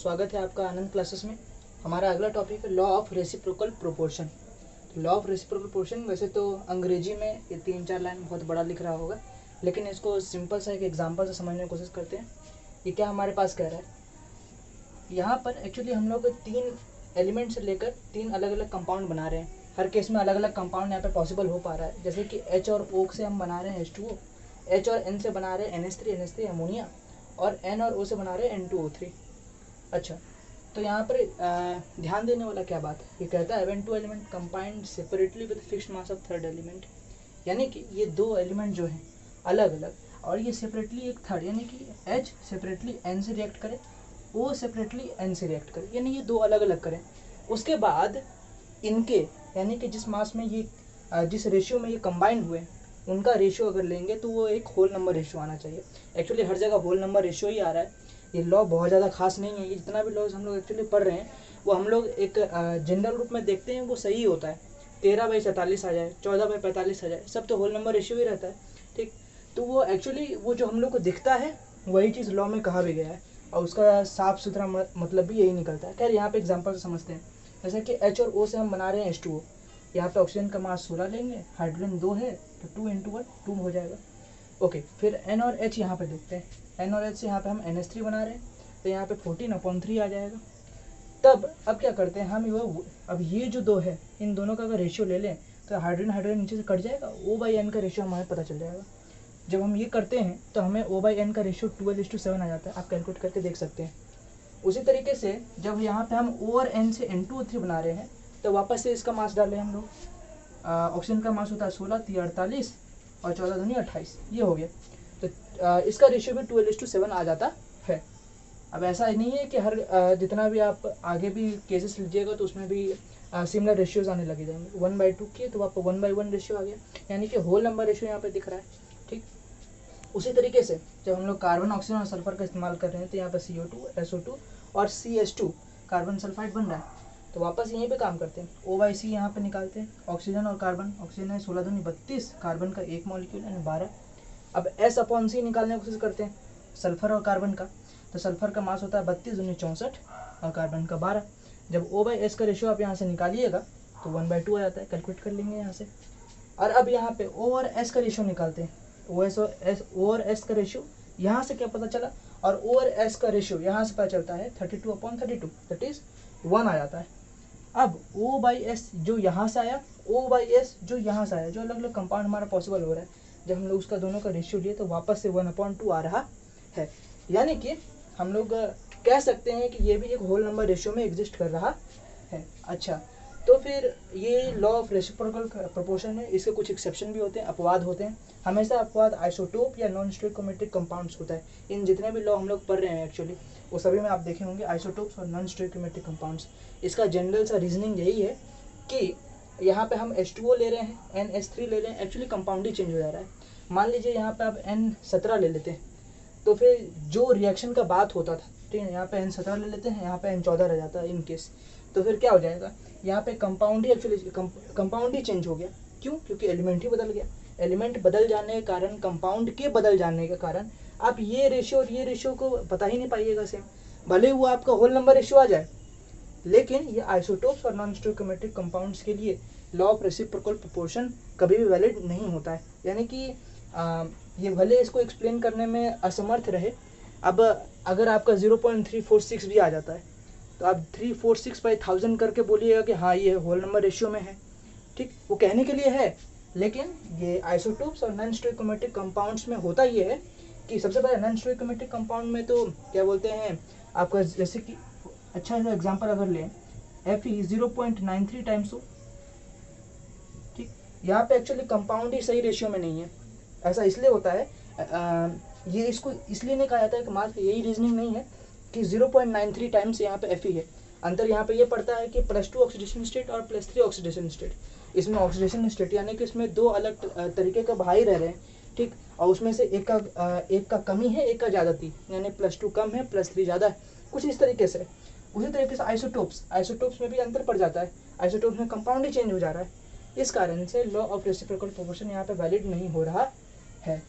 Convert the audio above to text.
स्वागत है आपका आनंद क्लासेस में। हमारा अगला टॉपिक है लॉ ऑफ रेसिप्रोकल प्रोपोर्शन। तो लॉ ऑफ रेसिप्रोकल प्रोपोर्शन वैसे तो अंग्रेजी में ये 3-4 लाइन बहुत बड़ा लिख रहा होगा, लेकिन इसको सिंपल सा एक एग्जांपल से समझने की कोशिश करते हैं। ये क्या हमारे पास कह रहा है, यहाँ पर एक्चुअली हम लोग 3 एलिमेंट से लेकर 3 अलग अलग कंपाउंड बना रहे हैं। हर केस में अलग अलग कंपाउंड यहाँ पे पॉसिबल हो पा रहा है, जैसे कि H और O से हम बना रहे हैं H2O, H और N से बना रहे हैं NH3 अमोनिया, और N और O से बना रहे हैं N2O3। अच्छा, तो यहाँ पर ध्यान देने वाला क्या बात है, ये कहता है when two element combined separately with fixed mass of third element, यानी कि ये 2 एलिमेंट जो हैं अलग अलग और ये सेपरेटली एक थर्ड, यानी कि H सेपरेटली N से रिएक्ट करे, O सेपरेटली N से रिएक्ट करे, यानी ये 2 अलग अलग करें। उसके बाद इनके यानी कि जिस मास में ये जिस रेशियो में ये कंबाइन हुए उनका रेशियो अगर लेंगे तो वो एक होल नंबर रेशियो आना चाहिए। एक्चुअली हर जगह होल नंबर रेशियो ही आ रहा है। ये लॉ बहुत ज़्यादा खास नहीं है। ये जितना भी लॉज हम लोग एक्चुअली पढ़ रहे हैं वो हम लोग एक जनरल रूप में देखते हैं, वो सही होता है। 13/44 आ जाए, 14/45 आ जाए, सब तो होल नंबर रेशियो ही रहता है। ठीक, तो वो एक्चुअली वो जो हम लोग को दिखता है वही चीज़ लॉ में कहा भी गया है, और उसका साफ सुथरा मतलब भी यही निकलता है। खैर यहाँ पे एग्जाम्पल से समझते हैं, जैसे कि H और O से हम बना रहे हैं H2O। यहाँ पे ऑक्सीजन का मास 16 लेंगे, हाइड्रोजन 2 है तो 2 × 1 2 हो जाएगा। ओके, फिर N और H यहाँ पे देखते हैं। N और H से यहाँ पे हम NH3 बना रहे हैं, तो यहाँ पे 14/3 आ जाएगा। तब अब क्या करते हैं हम, अब ये जो 2 है इन दोनों का अगर रेशियो ले लें तो हाइड्रोजन नीचे से कट जाएगा, O/N का रेशियो हमें पता चल जाएगा। जब हम ये करते हैं तो हमें O/N का रेशियो 12:7 आ जाता है, आप कैलकुलेट करके देख सकते हैं। उसी तरीके से जब यहाँ पे हम O और N से N2O3 बना रहे हैं तो वापस से इसका मास डालें हम लोग। ऑक्सीजन का मास होता है 16, 48 और 14 दूनी 28, ये हो गया। तो इसका रेशियो भी 12:7 आ जाता है। अब ऐसा नहीं है कि हर जितना भी आप आगे भी केसेस लीजिएगा तो उसमें भी सिमिलर रेशियोज आने लगे जाएंगे। 1/2 किए तो आपको 1/1 रेशियो आ गया, यानी कि होल नंबर रेशियो यहाँ पे दिख रहा है। ठीक, उसी तरीके से जब हम लोग कार्बन, ऑक्सीजन और सल्फर का इस्तेमाल कर रहे हैं तो यहाँ पे CO2, SO2 और CH2 कार्बन सल्फाइड बन रहा है, तो वापस यहीं पे काम करते हैं। O/C यहाँ पे निकालते हैं, ऑक्सीजन और कार्बन, ऑक्सीजन है 16 दूनी 32, कार्बन का एक मॉलिक्यूल यानी 12। अब S/C निकालने की कोशिश करते हैं सल्फर और कार्बन का, तो सल्फर का मास होता है 32 दूनी 64 और कार्बन का 12। जब O/S का रेशियो आप यहाँ से निकालिएगा तो 1/2 आ जाता है, कैलकुलेट कर लेंगे यहाँ से। और अब यहाँ पे O और S का रेशियो निकालते हैं, O और S का रेशियो यहाँ से क्या पता चला, और O और S का रेशियो यहाँ से पता चलता है 32/32, दैट इज 1 आ जाता है। अब O/S जो यहाँ से आया, O/S जो यहाँ से आया, जो अलग अलग कंपाउंड हमारा पॉसिबल हो रहा है, जब हम लोग उसका दोनों का रेशियो लिए तो वापस से 1/2 आ रहा है। यानी कि हम लोग कह सकते हैं कि ये भी एक होल नंबर रेशियो में एग्जिस्ट कर रहा है। अच्छा, तो फिर ये लॉ ऑफ रेसिप्रोकल प्रोपोर्शन है। इसके कुछ एक्सेप्शन भी होते हैं, अपवाद होते हैं। हमेशा अपवाद आइसोटोप या नॉन स्टोइकोमेट्रिक कंपाउंड्स होता है। इन जितने भी लॉ हम लोग पढ़ रहे हैं एक्चुअली वो सभी में आप देखे होंगे आइसोटोप्स और नॉन स्टोइकोमेट्रिक कंपाउंड्स। इसका जनरल सा रीजनिंग यही है कि यहाँ पे हम H2O ले रहे हैं, NH3 ले रहे हैं, एक्चुअली कंपाउंड ही चेंज हो जा रहा है। मान लीजिए यहाँ पे आप N17 ले लेते हैं, तो फिर जो रिएक्शन का बात होता था, ठीक है, यहाँ पे N17 ले लेते हैं, यहाँ पे N14 रह जाता है इन केस, तो फिर क्या हो जाएगा, यहाँ पे कंपाउंड ही एक्चुअली कंपाउंड ही चेंज हो गया। क्यों? क्योंकि एलिमेंट ही बदल गया। एलिमेंट बदल जाने के कारण, कंपाउंड के बदल जाने के कारण आप ये रेशियो और ये रेशियो को पता ही नहीं पाइएगा सेम, भले वो आपका होल नंबर रेशियो आ जाए। लेकिन ये आइसोटोप्स और नॉन स्टोइकोमेट्रिक कंपाउंड्स के लिए लॉ ऑफ रेसिप्रोकल प्रोपोर्शन कभी भी वैलिड नहीं होता है, यानी कि ये भले इसको एक्सप्लेन करने में असमर्थ रहे। अब अगर आपका 0.346 भी आ जाता है तो आप 346/1000 करके बोलिएगा कि हाँ ये होल नंबर रेशियो में है। ठीक, वो कहने के लिए है, लेकिन ये आइसोटोप्स और नॉन स्टोइकोमेट्रिक कंपाउंड्स में होता ये है कि सबसे पहले नॉन स्टोइकोमेट्रिक कंपाउंड में तो क्या बोलते हैं आपका, जैसे कि अच्छा सा एग्जांपल अगर लें Fe 0.93 टाइम्स O। ठीक, यहाँ पे एक्चुअली कंपाउंड ही सही रेशियो में नहीं है। ऐसा इसलिए होता है, ये इसको इसलिए नहीं कहा जाता है कि मात्र यही रीजनिंग नहीं है कि 0.93 टाइम्स यहाँ पे Fe है। अंतर यहाँ पे ये पड़ता है कि +2 ऑक्सीडेशन स्टेट और +3 ऑक्सीडेशन स्टेट। इसमें ऑक्सीडेशन स्टेट यानी कि इसमें 2 अलग तरीके का भाई रह रहे हैं। ठीक, और उसमें से एक का कमी है, एक का ज़्यादा थी, यानी +2 कम है, +3 ज़्यादा है, कुछ इस तरीके से। उसी तरीके से आइसोटोप्स में भी अंतर पड़ जाता है। आइसोटोप्स में कंपाउंड ही चेंज हो जा रहा है। इस कारण से लॉ ऑफ रेसिप्रोकल प्रोपोर्शन यहाँ पे वैलिड नहीं हो रहा है।